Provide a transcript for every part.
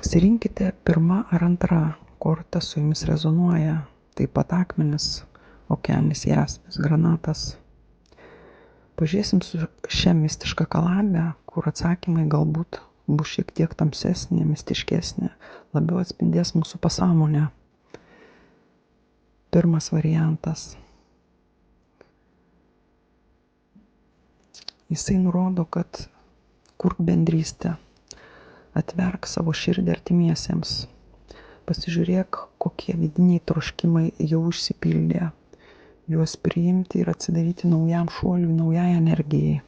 Pasirinkite pirmą ar antrą kortą su jumis rezonuoja, taip pat akmenis, okeaninis jaspis, granatas. Pažiūrėsim su šia mistiška kalabe, kur atsakymai galbūt bus šiek tiek tamsesnė, mistiškesnė, labiau atspindės mūsų pasąmonę. Pirmas variantas. Jisai nurodo, kad kurk bendrystę, atverk savo širdį artimiesiems, pasižiūrėk, kokie vidiniai troškimai jau išsipildė, juos priimti ir atsidaryti naujam šuoliui, naujai energijai.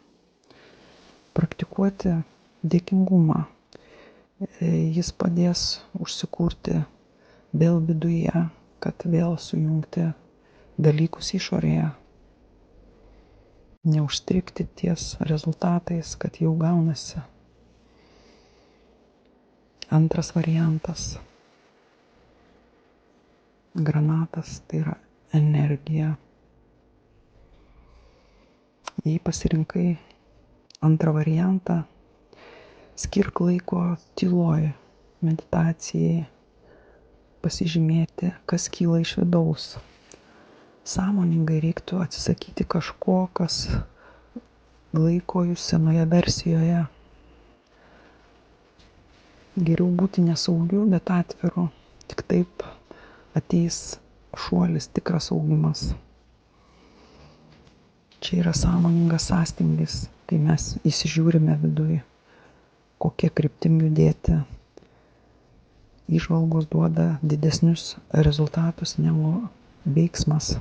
Praktikuoti dėkingumą. Jis padės užsikurti vėl viduje, kad vėl sujungti dalykus išorėje. Neužstrigti ties rezultatais, kad jau gaunasi. Antras variantas. Granatas tai yra energija. Jei pasirinkai antrą variantą, skirk laiko tyloj, meditacijai, pasižymėti, kas kyla iš vidaus. Sąmoningai reiktų atsisakyti kažko, kas laiko jūs senoje versijoje. Geriau būti nesaugiu, bet atviru. Tik taip ateis šuolis, tikras augimas. Čia yra sąmoningas sąstingis, kai mes įsižiūrime viduj, kokia kryptim judėti. Įžvalgos duoda didesnius rezultatus negu veiksmas.